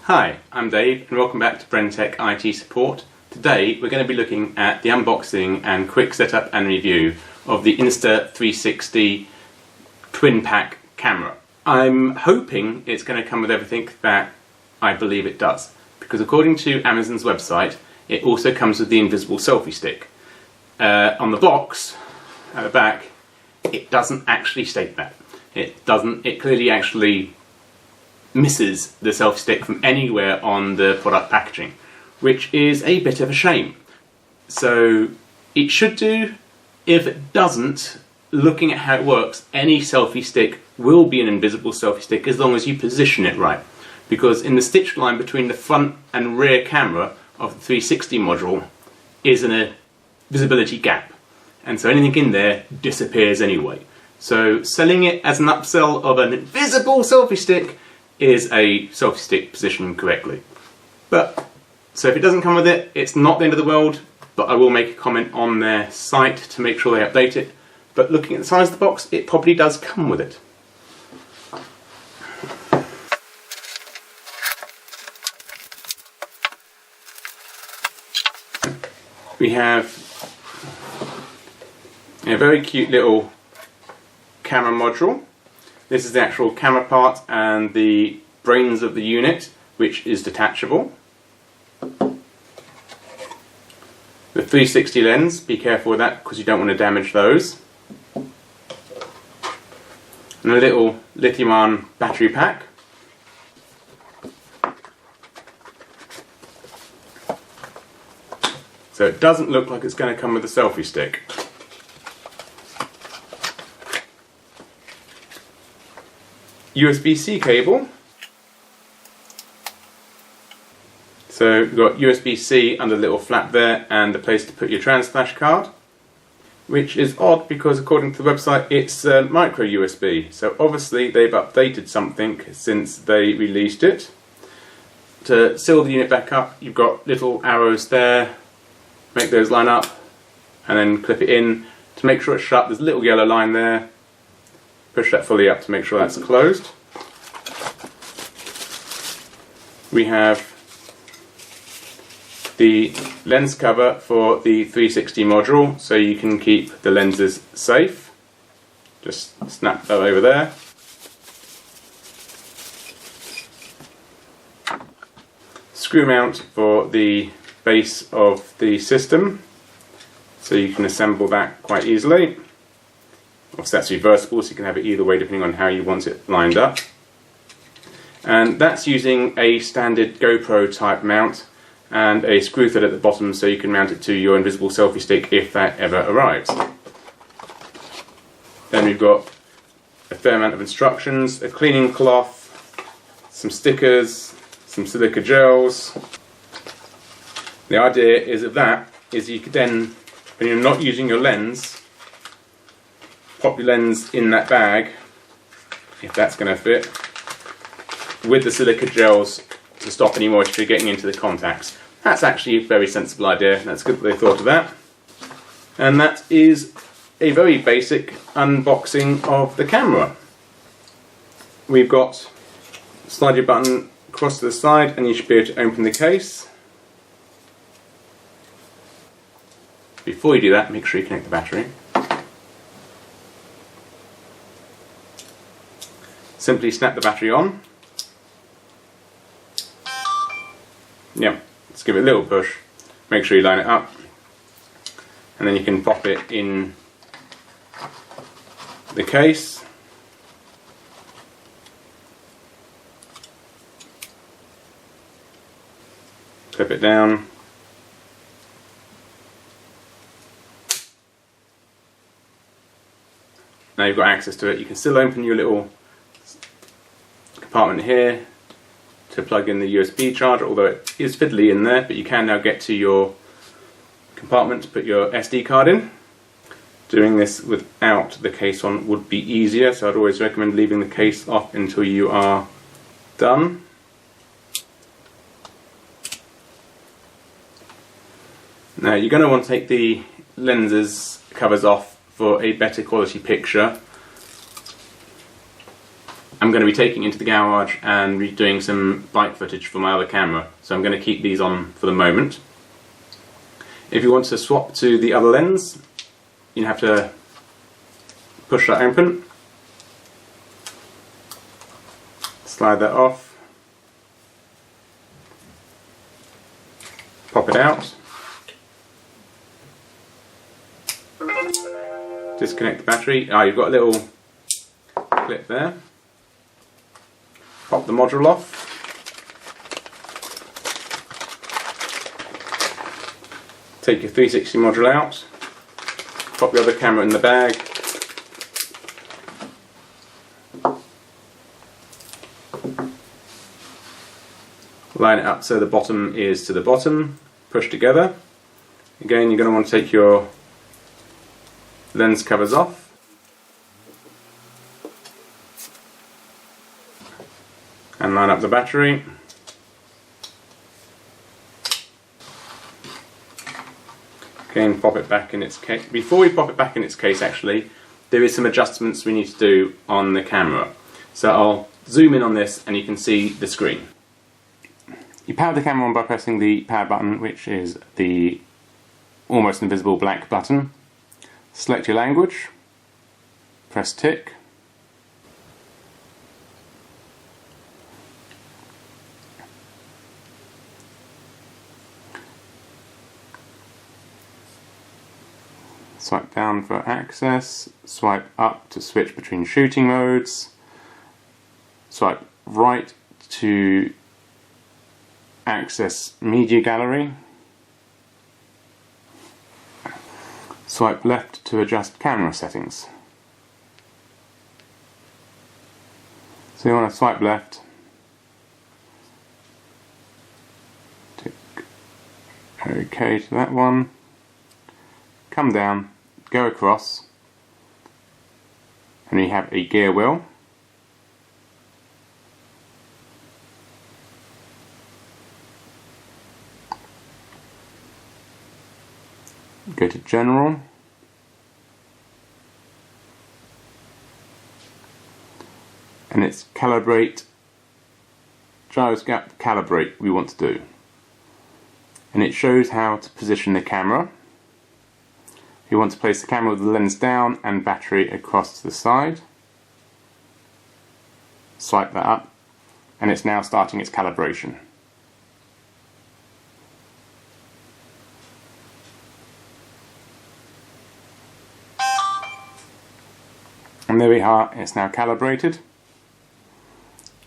Hi, I'm Dave and welcome back to BrenTeck IT Support. Today we're going to be looking at the unboxing and quick setup and review of the Insta360 Twin Pack camera. I'm hoping it's going to come with everything that I believe it does, because according to Amazon's website it also comes with the invisible selfie stick. On the box at the back it doesn't actually state that. It clearly actually misses the selfie stick from anywhere on the product packaging, which is a bit of a shame. So it should do. If it doesn't, looking at how it works, any selfie stick will be an invisible selfie stick as long as you position it right, because in the stitch line between the front and rear camera of the 360 module is a visibility gap, and so anything in there disappears anyway. So selling it as an upsell of an invisible selfie stick is a selfie stick positioned correctly. So if it doesn't come with it, it's not the end of the world, but I will make a comment on their site to make sure they update it. But looking at the size of the box, it probably does come with it. We have a very cute little camera module. This is the actual camera part and the brains of the unit, which is detachable. The 360 lens, be careful with that because you don't want to damage those. And a little lithium-ion battery pack. So it doesn't look like it's going to come with a selfie stick. USB-C cable. So you've got USB-C under the little flap there and a place to put your trans flash card, which is odd because according to the website it's micro USB. So obviously they've updated something since they released it. To seal the unit back up, you've got little arrows there, make those line up and then clip it in. To make sure it's shut, there's a little yellow line there. Push that fully up to make sure that's closed. We have the lens cover for the 360 module, so you can keep the lenses safe. Just snap that over there. Screw mount for the base of the system, so you can assemble that quite easily. Obviously that's reversible, so you can have it either way depending on how you want it lined up. And that's using a standard GoPro type mount and a screw thread at the bottom so you can mount it to your invisible selfie stick if that ever arrives. Then we've got a fair amount of instructions, a cleaning cloth, some stickers, some silica gels. The idea is you could then, when you're not using your lens, pop your lens in that bag, if that's going to fit, with the silica gels to stop any moisture getting into the contacts. That's actually a very sensible idea. That's good that they thought of that. And that is a very basic unboxing of the camera. We've got slide your button across to the side and you should be able to open the case. Before you do that, make sure you connect the battery. Simply snap the battery on. Yeah, let's give it a little push. Make sure you line it up. And then you can pop it in the case. Clip it down. Now you've got access to it. You can still open your little compartment here to plug in the USB charger, although it is fiddly in there, but you can now get to your compartment to put your SD card in. Doing this without the case on would be easier, so I'd always recommend leaving the case off until you are done. Now you're going to want to take the lenses covers off for a better quality picture. I'm going to be taking into the garage and doing some bike footage for my other camera, so I'm going to keep these on for the moment. If you want to swap to the other lens, you have to push that open, slide that off, pop it out, disconnect the battery. You've got a little clip there. Pop the module off. Take your 360 module out. Pop the other camera in the bag. Line it up so the bottom is to the bottom. Push together. Again, you're going to want to take your lens covers off. And line up the battery. Again, pop it back in its case. Before we pop it back in its case, actually, there is some adjustments we need to do on the camera. So I'll zoom in on this and you can see the screen. You power the camera on by pressing the power button, which is the almost invisible black button. Select your language, press tick. Swipe down for access, swipe up to switch between shooting modes, swipe right to access media gallery, swipe left to adjust camera settings. So you want to swipe left, tick OK to that one, come down, go across, and you have a gear wheel. Go to General, and it's Calibrate, Gyroscope Calibrate we want to do. And it shows how to position the camera. You want to place the camera with the lens down and battery across to the side. Swipe that up, and it's now starting its calibration. And there we are, it's now calibrated.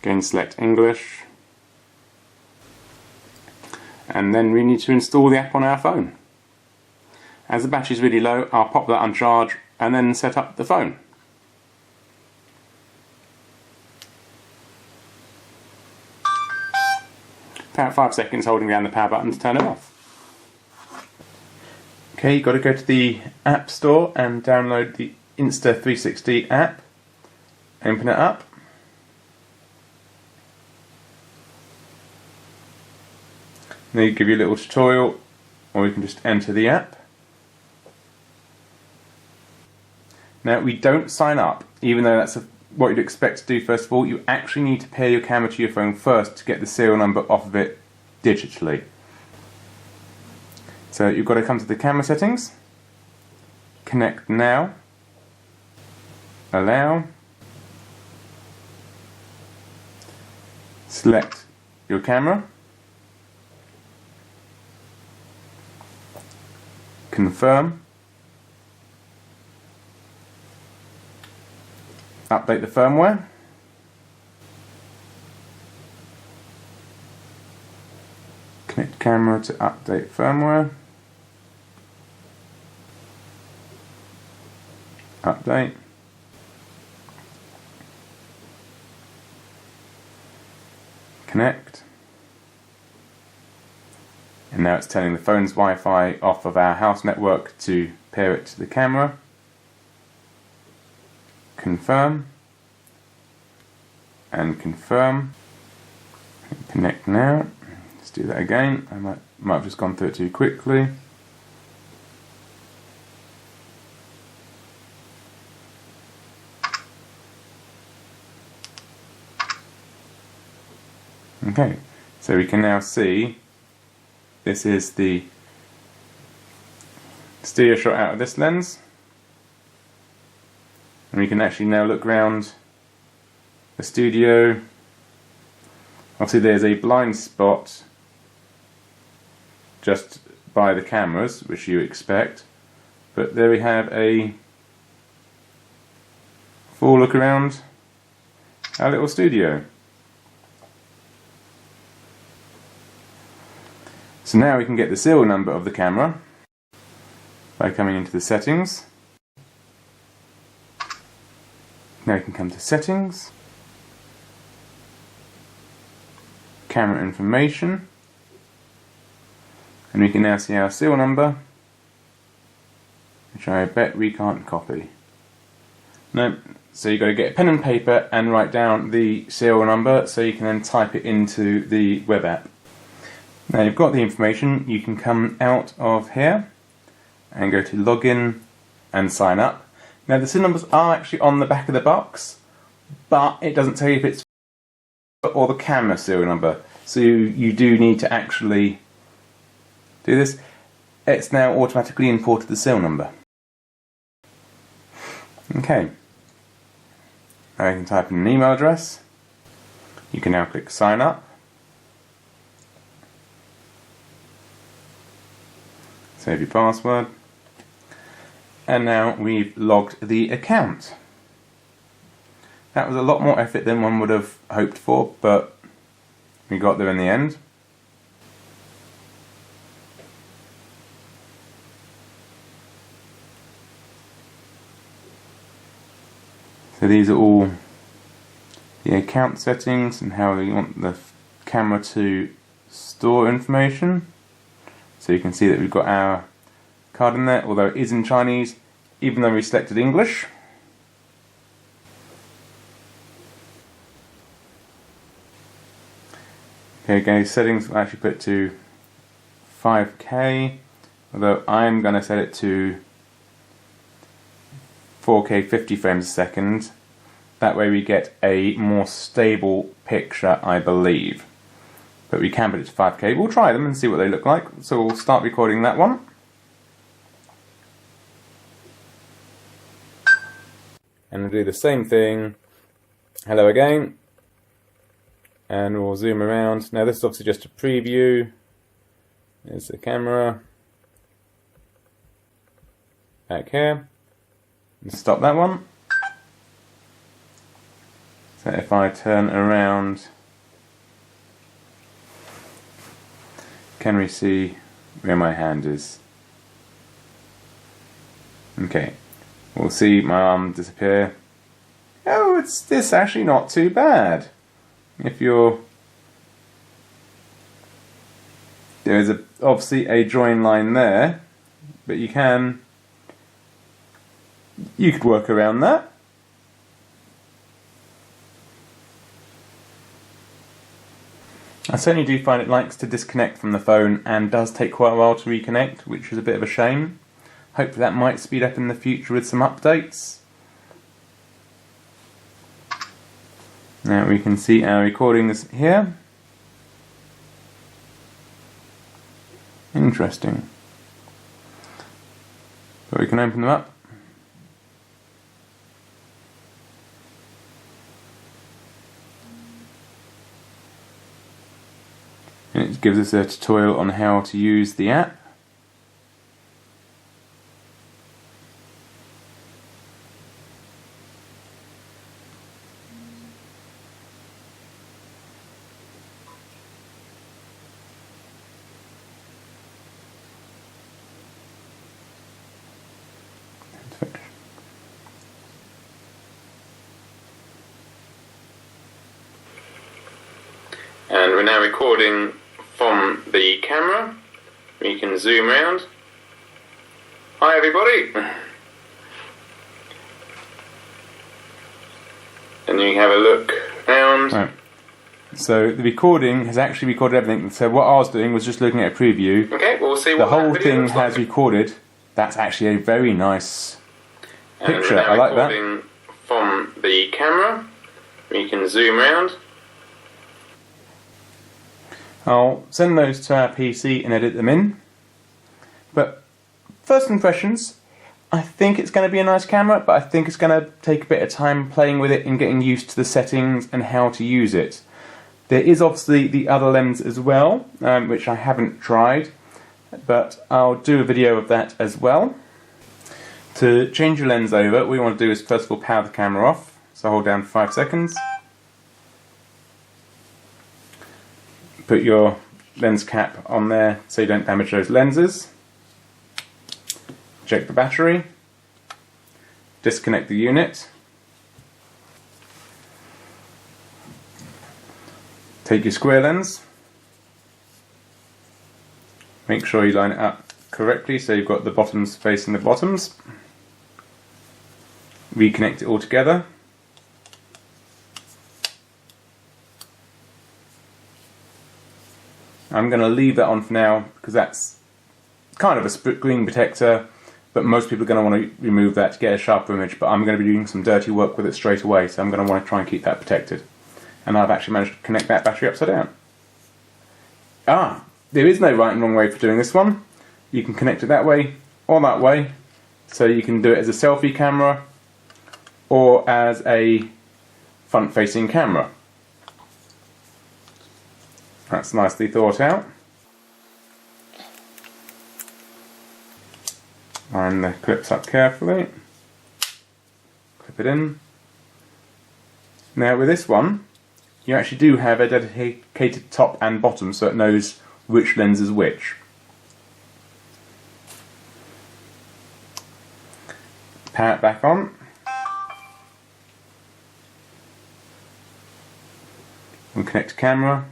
Again, select English. And then we need to install the app on our phone. As the battery is really low, I'll pop that on charge and then set up the phone. About 5 seconds holding down the power button to turn it off. Okay, you've got to go to the App Store and download the Insta360 app. Open it up. They give you a little tutorial, or you can just enter the app. Now, we don't sign up, even though that's what you'd expect to do first of all. You actually need to pair your camera to your phone first to get the serial number off of it digitally. So you've got to come to the camera settings, connect now, allow, select your camera, confirm, update the firmware, connect camera to update firmware, update, connect, and now it's telling the phone's Wi-Fi off of our house network to pair it to the camera. Confirm and confirm. Connect now. Let's do that again. I might have just gone through it too quickly. Okay, so we can now see this is the stereo shot out of this lens, and we can actually now look around the studio. Obviously there's a blind spot just by the cameras, which you expect, but there we have a full look around our little studio. So now we can get the serial number of the camera by coming into the settings. Now we can come to settings, camera information, and we can now see our serial number, which I bet we can't copy. No, so you've got to get a pen and paper and write down the serial number so you can then type it into the web app. Now you've got the information, you can come out of here and go to login and sign up. Now the serial numbers are actually on the back of the box, but it doesn't tell you if it's or the camera serial number, so you do need to actually do this. It's now automatically imported the serial number. Okay, now you can type in an email address. You can now click sign up. Save your password, and now we've logged the account. That was a lot more effort than one would have hoped for, but we got there in the end. So these are all the account settings and how we want the camera to store information. So you can see that we've got our card in there, although it is in Chinese, even though we selected English. Okay, guys, settings will actually put it to 5K, although I'm going to set it to 4K 50 frames a second. That way we get a more stable picture, I believe. But we can put it to 5K. We'll try them and see what they look like. So we'll start recording that one. And we'll do the same thing. Hello again. And we'll zoom around. Now this is obviously just a preview. There's the camera. Back here. And stop that one. So if I turn around, can we see where my hand is? Okay, we'll see my arm disappear. Oh, it's actually not too bad. If you're... There is obviously a drawing line there, but you could work around that. I certainly do find it likes to disconnect from the phone and does take quite a while to reconnect, which is a bit of a shame. Hopefully that might speed up in the future with some updates. Now we can see our recordings here. Interesting. But we can open them up. And it gives us a tutorial on how to use the app. And we're now recording from the camera. We can zoom around. Hi everybody! And you can have a look around. Right. So the recording has actually recorded everything. So what I was doing was just looking at a preview. Okay, we'll see what the whole thing has recorded. That's actually a very nice picture. I like that. From the camera, we can zoom around. I'll send those to our PC and edit them in. But first impressions, I think it's going to be a nice camera, but I think it's going to take a bit of time playing with it and getting used to the settings and how to use it. There is obviously the other lens as well, which I haven't tried, but I'll do a video of that as well. To change your lens over, what we want to do is first of all power the camera off. So hold down for 5 seconds. Put your lens cap on there so you don't damage those lenses. Check the battery. Disconnect the unit. Take your square lens. Make sure you line it up correctly so you've got the bottoms facing the bottoms. Reconnect it all together. I'm going to leave that on for now because that's kind of a screen protector, but most people are going to want to remove that to get a sharper image, but I'm going to be doing some dirty work with it straight away, so I'm going to want to try and keep that protected. And I've actually managed to connect that battery upside down. There is no right and wrong way for doing this one. You can connect it that way or that way, so you can do it as a selfie camera or as a front-facing camera. That's nicely thought out. Line the clips up carefully. Clip it in. Now with this one, you actually do have a dedicated top and bottom so it knows which lens is which. Power it back on. And connect to camera.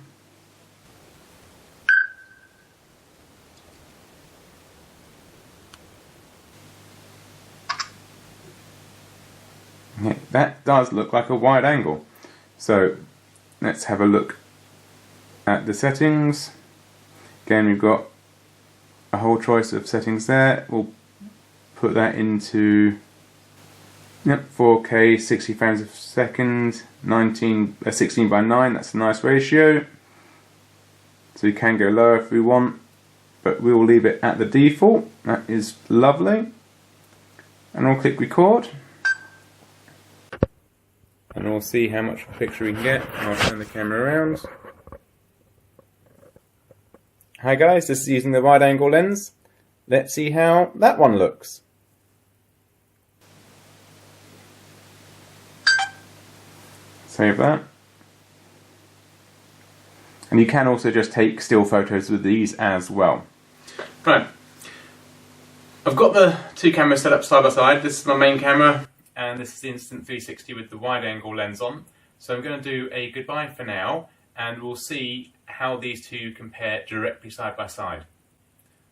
Yeah, that does look like a wide angle. So let's have a look at the settings. Again, we've got a whole choice of settings there. We'll put that into 4K 60 frames a second, 16 by 9, that's a nice ratio. So you can go lower if we want, but we will leave it at the default. That is lovely. And we'll click record. And we'll see how much of a picture we can get. I'll turn the camera around. Hi guys, this is using the wide angle lens. Let's see how that one looks. Save that. And you can also just take still photos with these as well. Right. I've got the two cameras set up side by side. This is my main camera and this is the Insta360 with the wide angle lens on. So I'm going to do a goodbye for now and we'll see how these two compare directly side by side.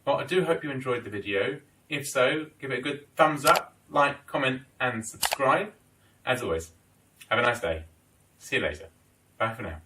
Well, I do hope you enjoyed the video. If so, give it a good thumbs up, like, comment and subscribe. As always, have a nice day. See you later. Bye for now.